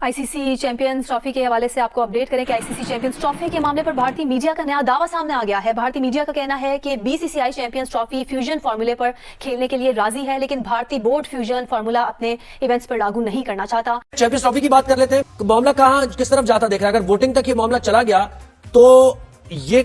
ICC champions trophy के हवाले से आपको अपडेट करें कि आईसीसी चैंपियंस ट्रॉफी के मामले पर भारतीय मीडिया का नया दावा सामने आ गया है। भारतीय मीडिया का कहना है कि बीसीसीआई चैंपियंस ट्रॉफी फ्यूजन फार्मूले पर खेलने के लिए राजी है, लेकिन भारतीय बोर्ड फ्यूजन फार्मूला अपने इवेंट्स पर लागू नहीं करना चाहता। चैंपियंस ट्रॉफी की बात कर लेते हैं। मामला कहाँ किस तरफ जाता देख रहा है? अगर वोटिंग तक ये मामला चला गया तो ये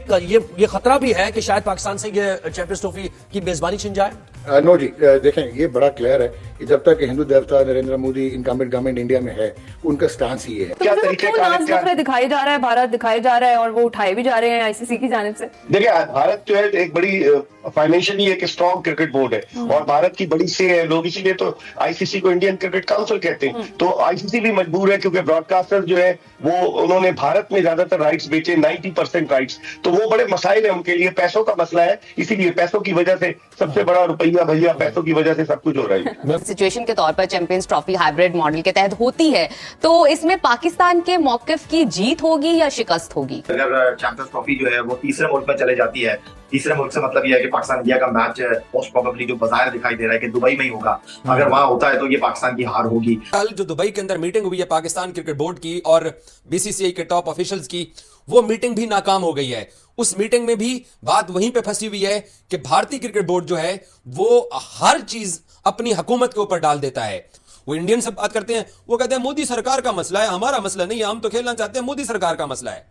खतरा भी है कि शायद पाकिस्तान से ये चैंपियंस ट्रॉफी की मेजबानी छिन जाए। नो जी, देखें ये बड़ा क्लियर है कि जब तक हिंदू देवता Narendra Modi incumbent government India में है, उनका स्टांस ही है। क्या तरीके का दिखाया जा रहा है, भारत दिखाया जा रहा है और वो उठाए भी जा रहे हैं आईसीसी की जानिब से। देखिए, भारत जो है एक बड़ी फाइनेंशियली एक स्ट्रॉन्ग क्रिकेट बोर्ड है और भारत की बड़ी से है लोग, इसीलिए तो आईसीसी को इंडियन क्रिकेट काउंसिल कहते हैं। तो आईसीसी भी मजबूर है क्योंकि ब्रॉडकास्टर जो है वो उन्होंने भारत में ज्यादातर राइट्स बेचे, 90% राइट्स, तो वो बड़े मसाइल है उनके लिए, पैसों का मसला है, इसीलिए पैसों की वजह से सबसे बड़ा रुपया भैया, पैसों की वजह से सब कुछ हो रहा है। सिचुएशन के तौर पर चैंपियंस ट्रॉफी हाइब्रिड मॉडल के तहत होती है, तो इसमें पाकिस्तान के मौकिफ की जीत होगी या शिकस्त होगी? अगर चैंपियंस ट्रॉफी जो है वो तीसरे मुल्क में चले जाती है, तीसरे मुल्क से मतलब ये है कि पाकिस्तान इंडिया का मैच मोस्ट प्रोबेबली जो बाजार दिखाई दे रहा है कि दुबई में ही होगा, अगर वहां होता है तो ये पाकिस्तान की हार होगी। कल जो दुबई के अंदर मीटिंग हुई है पाकिस्तान क्रिकेट बोर्ड की और बीसीसीआई के टॉप ऑफिशियल्स की, वो मीटिंग भी नाकाम हो गई है। उस मीटिंग में भी बात वहीं पे फंसी हुई है कि भारतीय क्रिकेट बोर्ड जो है वो हर चीज अपनी हुकूमत के ऊपर डाल देता है। वो इंडियन से बात करते हैं, वो कहते हैं मोदी सरकार का मसला है, हमारा मसला नहीं है, हम तो खेलना चाहते हैं, मोदी सरकार का मसला है।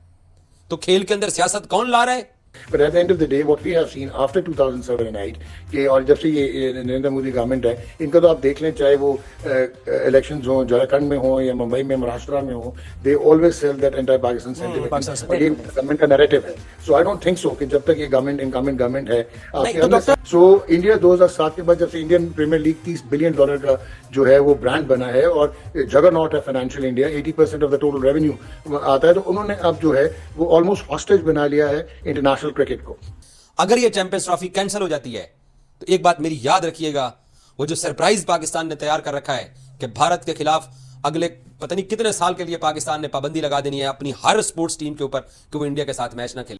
तो खेल के अंदर सियासत कौन ला रहा है? But at the end of the day, what we have seen after 2007 and 8 कि और जब से ये नरेंद्र मोदी गवर्नमेंट है, इनका तो आप देख लें, चाहे वो इलेक्शंस हो झारखंड में हो या मुंबई में महाराष्ट्र में हो, they always sell that anti-Pakistan sentiment। और ये गवर्नमेंट का नैरेटिव है। So I don't think so कि जब तक ये गवर्नमेंट इनकमिंग गवर्नमेंट है। So इंडिया 2007 के बाद जब से इंडियन प्रीमियर लीग $30 बिलियन का जो है वो ब्रांड बना है और जगरनॉट है financial India, 80% of the total revenue आता है, तो उन्होंने अब जो है वो ऑलमोस्ट हॉस्टेज बना लिया है इंटरनेशनल क्रिकेट को। अगर ये चैंपियंस ट्रॉफी कैंसिल हो जाती है तो एक बात मेरी याद रखिएगा, वो जो सरप्राइज पाकिस्तान ने तैयार कर रखा है कि भारत के खिलाफ अगले पता नहीं कितने साल के लिए पाकिस्तान ने पाबंदी लगा देनी है अपनी हर स्पोर्ट्स टीम के ऊपर कि वो इंडिया के साथ मैच ना खेले।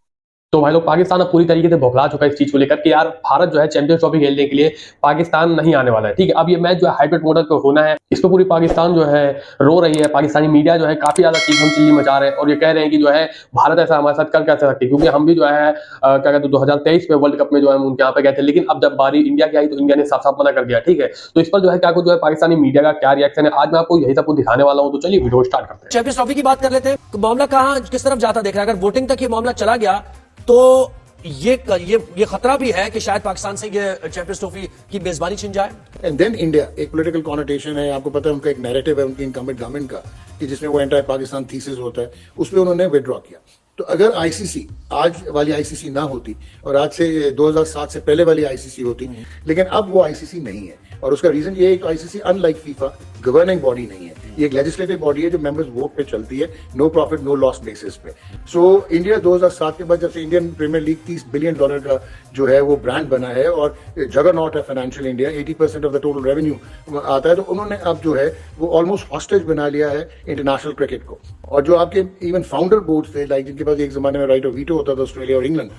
तो भाई लोग, पाकिस्तान अब पूरी तरीके से बौखला चुका है इस चीज को लेकर कि यार भारत जो है चैंपियंस ट्रॉफी खेलने के लिए पाकिस्तान नहीं आने वाला है। ठीक है, अब ये मैच जो है हाइब्रिड मॉडल पे होना है, इस पर पूरी पाकिस्तान जो है रो रही है। पाकिस्तानी मीडिया जो है काफी ज्यादा चीखम चिल्ली मचा रहे हैं और ये कह रहे हैं कि जो है भारत ऐसा हमारे साथ कर कैसे सकती है, क्योंकि हम भी जो है क्या कहते हैं 2023 में वर्ल्ड कप में जो है उनके यहाँ पे गए थे, लेकिन अब जब बारी इंडिया की आई तो इंडिया ने साफ साफ मना कर दिया। ठीक है, तो इस पर जो है क्या कुछ जो है पाकिस्तानी मीडिया का क्या रिएक्शन है, आज मैं आपको यही सब कुछ दिखाने वाला हूँ। तो चलिए वीडियो स्टार्ट करते हैं। चैंपियंस ट्रॉफी की बात कर लेते हैं। मामला कहाँ किस तरफ जाता देख रहा है? अगर वोटिंग तक ये मामला चला गया तो ये खतरा भी है कि शायद पाकिस्तान से ये चैंपियंस ट्रॉफी की मेजबानी छिन जाए। एंड देन इंडिया एक पॉलिटिकल कॉनोटेशन है, आपको पता है उनका एक नैरेटिव है उनकी इनकम्बेंट गवर्नमेंट का कि जिसमें वो एंटी पाकिस्तान थीसिस होता है, उस पर उन्होंने विड्रॉ किया। तो अगर आईसीसी आज वाली आईसीसी ना होती और आज से 2007 से पहले वाली आईसीसी होती, लेकिन अब वो आईसीसी नहीं है और उसका रीजन ये है कि ICC unlike FIFA governing body नहीं है, ये एक लेजिस्लेटिव बॉडी है जो मेंबर्स वोट पे चलती है, no profit no loss basis पे। सो इंडिया 2007 के बाद जब से इंडियन प्रीमियर लीग $30 बिलियन का जो है वो ब्रांड बना है और जगरनॉट है financial India, 80% of the total revenue आता है, तो उन्होंने अब जो है वो ऑलमोस्ट हॉस्टेज बना लिया है इंटरनेशनल क्रिकेट को। और जो आपके इवन फाउंडर बोर्ड थे, लाइक जिनके पास एक जमाने में राइट ऑफ वीटो होता था ऑस्ट्रेलिया और इंग्लैंड,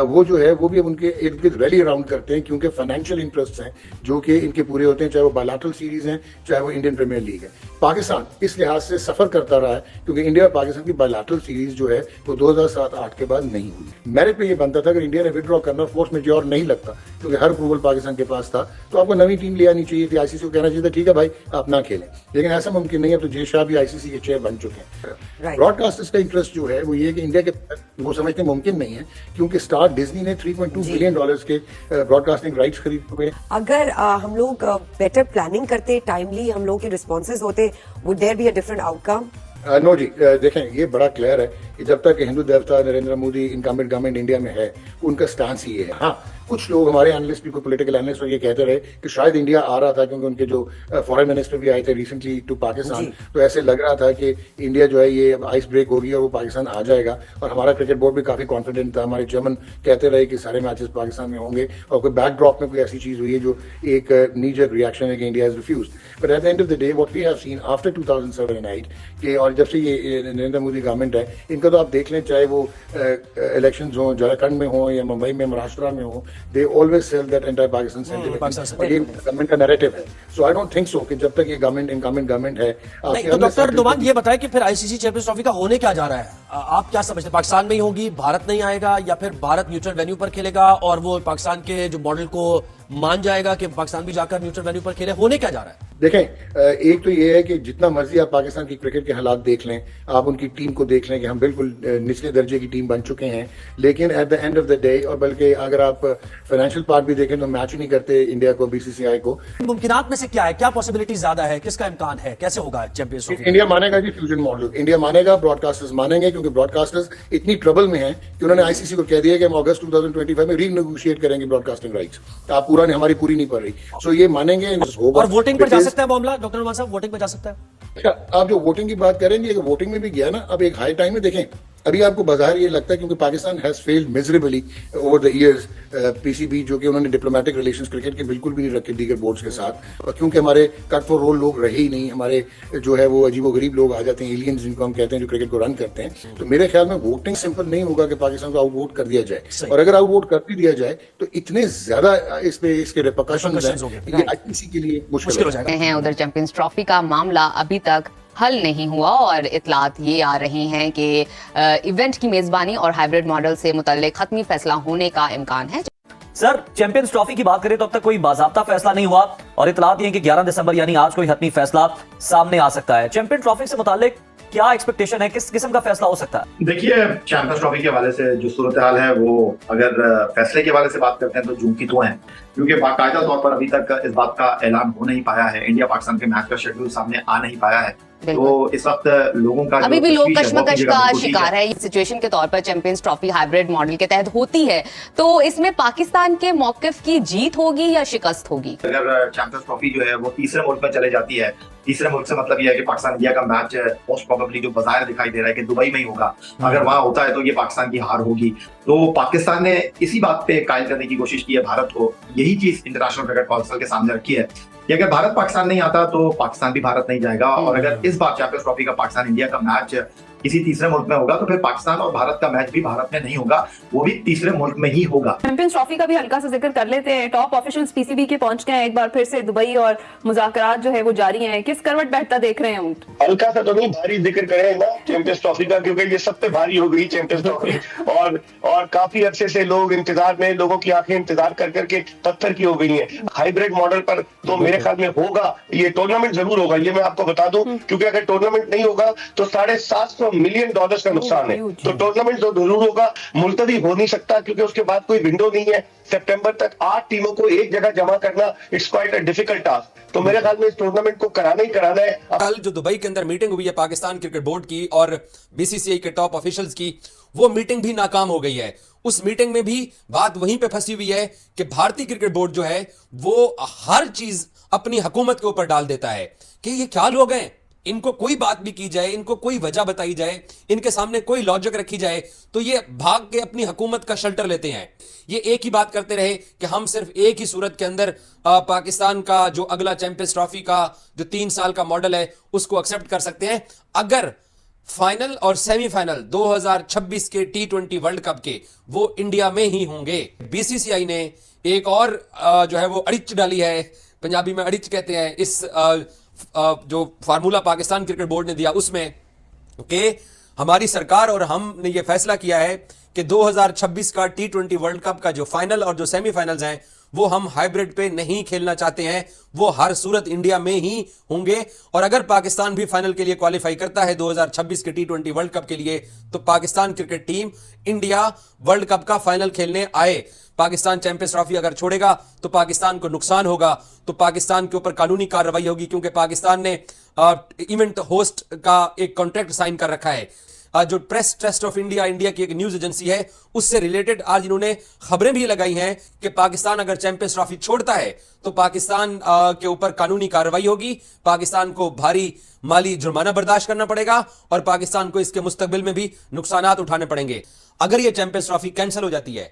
वो जो है वो भी अब उनके इर्द गिर्द रैली अराउंड करते हैं क्योंकि फाइनेंशियल इंटरेस्ट हैं जो कि इनके पूरे होते हैं, चाहे वो बायलैटरल सीरीज हैं चाहे वो इंडियन प्रीमियर लीग है। पाकिस्तान इस लिहाज से सफर करता रहा है क्योंकि इंडिया और पाकिस्तान की बायलैटरल सीरीज जो है वो 2007-8 के बाद नहीं हुई। मेरिट पे ये बनता था अगर इंडिया ने विड्रॉ करना, फोर्स मेजोर नहीं लगता क्योंकि हर अप्रूवल पाकिस्तान के पास था, तो आपको नई टीम ले आनी चाहिए थी, आईसीसी को कहना चाहिए था ठीक है भाई आप ना खेलें, लेकिन ऐसा मुमकिन नहीं है। तो जय शाह भी आईसीसी के चेयर बन चुके हैं। ब्रॉडकास्टर्स का इंटरेस्ट जो है वो ये कि इंडिया के वो समझते मुमकिन नहीं है क्योंकि स्टार डिज्नी ने $3.2 बिलियन के ब्रॉडकास्टिंग राइट्स खरीद चुके। अगर हम लोग बेटर प्लानिंग करते, टाइमली हम लोग के रिस्पॉन्सेज होते, would there be a different outcome? No जी, देखें ये बड़ा क्लियर है कि जब तक हिंदू देवता Narendra Modi incumbent government India में है, उनका स्टांस ही है। हाँ, कुछ लोग हमारे एनालिस्ट भी, पॉलिटिकल एनालिस्ट ये कहते रहे कि शायद इंडिया आ रहा था क्योंकि उनके जो फॉरेन मिनिस्टर भी आए थे रिसेंटली टू पाकिस्तान, तो ऐसे लग रहा था कि इंडिया जो है ये आइस ब्रेक होगी और वो पाकिस्तान आ जाएगा। और हमारा क्रिकेट बोर्ड भी काफी कॉन्फिडेंट था, हमारे चेयरमैन कहते रहे कि सारे मैचेस पाकिस्तान में होंगे और कोई बैकड्रॉप में कोई ऐसी चीज हुई है जो एक नीजर रिएक्शन है कि India has refused. But at the end of the day what we have seen after 2007 and 8 कि और जब से ये नरेंद्र मोदी गवर्नमेंट है, इनका तो आप देख लें, चाहे वो इलेक्शंस हो झारखंड में हो या मुंबई में महाराष्ट्र में हो, they always sell that entire Pakistan sentiment, और ये गवर्नमेंट का नैरेटिव है। सो आई डोंट थिंक सो कि जब तक ये गवर्नमेंट इनकमिंग गवर्नमेंट है। नहीं, तो डॉक्टर नुमान ये बताएं कि फिर आईसीसी चैंपियंस ट्रॉफी का होने क्या जा रहा है? आप क्या समझते हैं, पाकिस्तान में ही होगी, भारत नहीं आएगा, या फिर भारत न्यूट्रल वेन्यू पर खेलेगा और वो पाकिस्तान के जो मॉडल को मान जाएगा कि पाकिस्तान भी जाकर न्यूट्रल वेन्यू पर खेले? होने क्या जा रहा है? देखें, एक तो ये है कि जितना मर्जी आप पाकिस्तान की क्रिकेट के हालात देख लें, आप उनकी टीम को देख लें कि हम बिल्कुल निचले दर्जे की टीम बन चुके हैं, लेकिन eight the end of the day, और बल्कि अगर आप फाइनेंशियल पार्ट भी देखें तो मैच ही नहीं करते इंडिया को, बीसीसीआई को। मुमकिनात में से क्या है, क्या पॉसिबिलिटी ज्यादा है, किसका इम्कान है, कैसे होगा चैंपियंस ट्रॉफी? इंडिया मानेगा जी फ्यूजन मॉडल, इंडिया मानेगा, ब्रॉडकास्टर्स मानेंगे, क्योंकि ब्रॉडकास्टर्स इतनी ट्रबल में हैं कि उन्होंने आईसीसी को कह दिया कि हम अगस्त 2025 में रीनेगोशिएट करेंगे ब्रॉडकास्टिंग राइट्स। आप पूरा हमारी पूरी नहीं पड़ रही, सो ये मानेंगे, होगा। और वोटिंग पर जा सकता है मामला, डॉक्टर नुमान साहब, वोटिंग पर जा सकता है? अच्छा, आप जो वोटिंग की बात करेंगे, अगर वोटिंग में भी गया ना, अब एक हाई टाइम में देखें, अभी आपको बाजार ये लगता है क्योंकि Pakistan has failed miserably over the years, PCB जो कि उन्होंने डिप्लोमेटिक रिलेशंस क्रिकेट के बिल्कुल भी नहीं रखे दीगर बोर्ड्स के साथ, और क्योंकि हमारे कट फॉर रोल लोग रहे ही नहीं, हमारे जो है वो अजीबोगरीब लोग आ जाते हैं, एलियंस जिनको हम कहते हैं, जो क्रिकेट को रन करते हैं। तो मेरे ख्याल में वोटिंग सिंपल नहीं होगा कि पाकिस्तान को आउट वोट कर दिया जाए, और अगर आउट वोट कर भी दिया जाए तो इतने ज्यादा इसके रिपरकशंस हैं, ये आईसीसी के लिए मुश्किल हो जाएगा। हैं उधर चैंपियंस ट्रॉफी का मामला अभी तक हल नहीं हुआ और इतलात ये आ रही हैं कि इवेंट की मेजबानी और हाइब्रिड मॉडल से मुतल्लिक खत्मी फैसला होने का इम्कान है। सर, चैंपियंस ट्रॉफी की बात करें तो अब तक कोई बाज़ाब्ता फैसला नहीं हुआ और इतलात ये कि 11 दिसंबर यानी आज कोई हतमी फैसला सामने आ सकता है। चैंपियन ट्रॉफी से मुताल्लिक क्या एक्सपेक्टेशन है, किस किस्म का फैसला हो सकता है? देखिए, चैंपियंस ट्रॉफी के हवाले से जो सूरत हाल है वो अगर फैसले के हवाले से बात करते हैं तो जून की तो है, क्योंकि बाकायदा तौर पर अभी तक इस बात का ऐलान हो नहीं पाया है, इंडिया पाकिस्तान के मैच का शेड्यूल सामने आ नहीं पाया है। तो इस वक्त लोगों का अभी भी लोग कश्मकश का शिकार है। सिचुएशन के तौर पर चैंपियंस ट्रॉफी हाइब्रिड मॉडल के तहत होती है, तो इसमें पाकिस्तान के मौकिफ की जीत होगी या शिकस्त होगी? अगर चैंपियंस ट्रॉफी जो है वो तीसरे मुल्क में चले जाती है, तीसरे मुल्क से मतलब ये है कि पाकिस्तान इंडिया का मैच मोस्ट प्रोबेबली जो बाजार दिखाई दे रहा है कि दुबई में ही होगा, अगर वहां होता है तो ये पाकिस्तान की हार होगी। तो पाकिस्तान ने इसी बात पे कायल करने की कोशिश की है भारत को, यही चीज इंटरनेशनल क्रिकेट काउंसिल के सामने रखी है कि अगर भारत पाकिस्तान नहीं आता तो पाकिस्तान भी भारत नहीं जाएगा, और अगर इस बार चैंपियंस ट्रॉफी का पाकिस्तान इंडिया का मैच किसी तीसरे मुल्क में होगा तो फिर पाकिस्तान और भारत का मैच भी भारत में नहीं होगा, वो भी तीसरे मुल्क में ही होगा। चैंपियंस ट्रॉफी का भी हल्का सा जिक्र कर लेते हैं। टॉप ऑफिशियल्स पीसीबी के पहुंच गए हैं एक बार फिर से दुबई और मुज़ाकरात जो है वो जारी हैं। किस करवट बैठता देख रहे हैं? हल्का सा तो नहीं, भारी जिक्र करें ना चैंपियंस ट्रॉफी का, क्योंकि ये सब पे भारी हो गई चैंपियंस ट्रॉफी, और काफी अरसे से लोग इंतजार में, लोगों की आंखें इंतजार कर करके पत्थर की हो गई हैं। हाइब्रिड मॉडल पर तो मेरे ख्याल में होगा, ये टूर्नामेंट जरूर होगा, ये मैं आपको बता दूं, क्योंकि अगर टूर्नामेंट नहीं होगा तो $750 मिलियन का नुकसान है। तो टूर्नामेंट तो जरूर होगा, मुल्तवी हो नहीं सकता क्योंकि उसके बाद कोई विंडो नहीं है। सितंबर तक 8 टीमों को एक जगह जमा करना, it's quite a difficult task. तो मेरे ख्याल में इस टूर्नामेंट को कराना ही कराना है। कल जो दुबई के अंदर मीटिंग हुई है पाकिस्तान क्रिकेट बोर्ड की और बीसीसीआई के टॉप ऑफिशियल्स की, वो मीटिंग भी नाकाम हो गई है। उस मीटिंग में भी बात वहीं पे फंसी हुई है कि भारतीय क्रिकेट बोर्ड जो है वो हर चीज अपनी हुकूमत के ऊपर डाल देता है कि ये क्या लोग हैं, इनको कोई बात भी की जाए, इनको कोई वजह बताई जाए, इनके सामने कोई लॉजिक रखी जाए तो ये भाग के अपनी हुकूमत का शेल्टर लेते हैं। ये एक ही बात करते रहे कि हम सिर्फ एक ही सूरत के अंदर पाकिस्तान का जो अगला चैंपियंस ट्रॉफी का जो 3 साल का मॉडल है उसको एक्सेप्ट कर सकते हैं अगर फाइनल और सेमीफाइनल 2026 के T20 वर्ल्ड कप के वो इंडिया में ही होंगे। बीसीसीआई ने एक और जो है वो अड़िच डाली है, पंजाबी में अड़िच कहते हैं, इस जो फार्मूला पाकिस्तान क्रिकेट बोर्ड ने दिया उसमें कि हमारी सरकार और हमने ये फैसला किया है कि 2026 का T20 वर्ल्ड कप का जो फाइनल और जो सेमीफाइनल्स हैं वो हम हाइब्रिड पे नहीं खेलना चाहते हैं, वो हर सूरत इंडिया में ही होंगे। और अगर पाकिस्तान भी फाइनल के लिए क्वालिफाई करता है 2026 के T20 वर्ल्ड कप के लिए तो Pakistan cricket team India world cup का फाइनल खेलने आए। पाकिस्तान चैंपियंस ट्रॉफी अगर छोड़ेगा तो पाकिस्तान को नुकसान होगा, तो पाकिस्तान के ऊपर कानूनी कार्रवाई होगी, क्योंकि पाकिस्तान ने इवेंट होस्ट का एक कॉन्ट्रैक्ट साइन कर रखा है। जो press trust of India, India की एक न्यूज एजेंसी है, उससे रिलेटेड आज इन्होंने खबरें भी लगाई हैं कि पाकिस्तान अगर चैंपियंस ट्रॉफी छोड़ता है तो पाकिस्तान के ऊपर कानूनी कार्रवाई होगी, पाकिस्तान को भारी माली जुर्माना बर्दाश्त करना पड़ेगा और पाकिस्तान को इसके मुस्तकबिल में भी नुकसानात उठाने पड़ेंगे। अगर यह चैंपियंस ट्रॉफी कैंसिल हो जाती है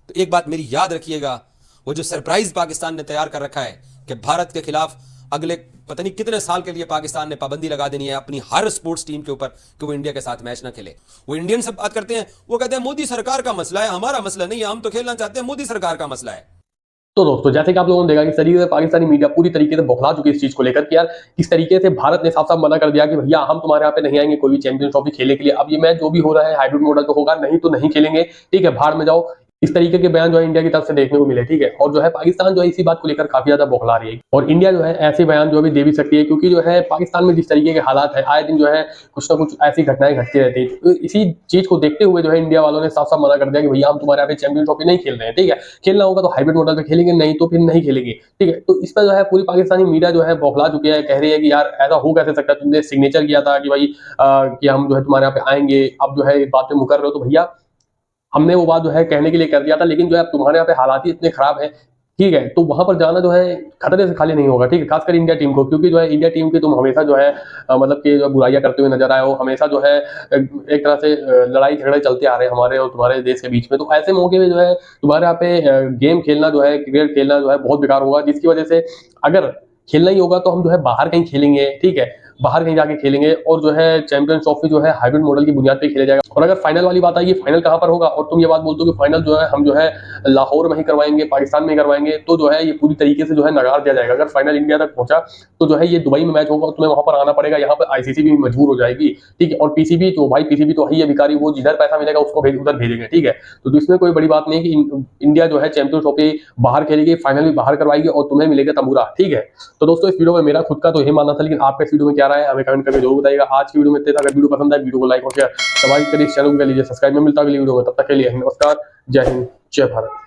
तो एक बात मेरी याद रखिएगा, वो जो सरप्राइज पाकिस्तान ने तैयार कर रखा है कि भारत के खिलाफ अगले पता नहीं कितने साल के लिए पाकिस्तान ने पाबंदी लगा देनी है अपनी हर स्पोर्ट्स टीम के ऊपर कि वो इंडिया के साथ मैच ना खेले। वो इंडियन से बात करते हैं, वो कहते हैं मोदी सरकार का मसला है, हमारा मसला नहीं है, हम तो खेलना चाहते हैं, मोदी सरकार का मसला है। तो दोस्तों जैसे कि आप लोगों ने देखा कि तरीके से पाकिस्तानी मीडिया पूरी तरीके से बौखला चुकी है इस चीज को लेकर कि यार किस तरीके से भारत ने साफ साफ मना कर दिया कि भैया हम तुम्हारे यहाँ पे नहीं आएंगे कोई भी चैंपियंस ट्रॉफी खेलने के लिए। अब ये मैच जो भी हो रहा है हाइब्रिड मॉडल पे होगा, नहीं तो नहीं खेलेंगे, ठीक है, बाहर में जाओ। इस तरीके के बयान जो है इंडिया की तरफ से देखने को मिले, ठीक है। और जो है पाकिस्तान जो है इसी बात को लेकर काफी ज्यादा बौखला रही है और इंडिया जो है ऐसे बयान जो भी दे भी सकती है, क्योंकि जो है पाकिस्तान में जिस तरीके के हालात है आए दिन जो है कुछ ना कुछ ऐसी घटनाएं घटती रहती है। तो इसी चीज को देखते हुए जो है इंडिया वालों ने साफ साफ मना कर दिया कि भैया हम तुम्हारे यहाँ पे चैंपियन ट्रॉफी नहीं खेल रहे हैं, ठीक है। खेलना होगा तो हाइब्रिड मॉडल पे खेलेंगे, नहीं तो फिर नहीं खेलेंगे, ठीक है। तो इस पर जो है पूरी पाकिस्तानी मीडिया जो है बौखला चुकी है, कह रही है कि यार ऐसा हो कैसे सकता है, तुमने सिग्नेचर किया था कि भाई कि हम जो है तुम्हारे यहाँ पे आएंगे, अब जो है इस बात पे मुकर रहे हो। तो भैया हमने वो बात जो है कहने के लिए कर दिया था, लेकिन जो है अब तुम्हारे यहाँ पे हालात ही इतने खराब हैं, ठीक है, तो वहां पर जाना जो है खतरे से खाली नहीं होगा, ठीक है। खासकर इंडिया टीम को, क्योंकि जो है इंडिया टीम की तुम हमेशा जो है मतलब कि जो बुराइयां करते हुए नजर आए हो, हमेशा जो है एक तरह से लड़ाई झगड़े चलते आ रहे हैं हमारे और तुम्हारे देश के बीच में। तो ऐसे मौके में जो है तुम्हारे यहाँ पे गेम खेलना जो है, क्रिकेट खेलना जो है बहुत बेकार होगा, जिसकी वजह से अगर खेलना ही होगा तो हम जो है बाहर कहीं खेलेंगे, ठीक है, बाहर कहीं जाके खेलेंगे और जो है चैंपियंस ट्रॉफी जो है हाइब्रिड मॉडल की बुनियाद पे खेला जाएगा। और अगर फाइनल वाली बात आई, फाइनल कहां पर होगा और तुम ये बात बोलते हो कि फाइनल जो है हम जो है लाहौर में ही करवाएंगे, पाकिस्तान में ही करवाएंगे, तो जो है ये पूरी तरीके से जो है नकार दिया जाएगा। अगर फाइनल इंडिया तक पहुंचा तो जो है ये दुबई में मैच होगा और तुम्हें वहां पर आना पड़ेगा, यहाँ पर आईसीसी भी मजबूर हो जाएगी, ठीक है। और पीसीबी तो भाई पीसीबी तो है भिखारी, वो जिधर पैसा मिलेगा उसको उधर भेजेंगे, ठीक है। तो इसमें कोई बड़ी बात नहीं है कि इंडिया जो है चैंपियंस ट्रॉफी बाहर खेलेगी, फाइनल भी बाहर करवाएगी और तुम्हें मिलेगा तंबूरा, ठीक है। तो दोस्तों इस वीडियो में मेरा खुद का तो यही मानना था, लेकिन आपका इस वीडियो में क्या राय है हमें कमेंट करके जरूर बताइएगा। आज की वीडियो में इतना, अगर वीडियो पसंद आए वीडियो को लाइक और शेयर दबाइए, करिए, चैनल को कर लीजिए सब्सक्राइब में। मिलता है अगली वीडियो में, तब तक के लिए नमस्कार, जय हिंद, जय भारत।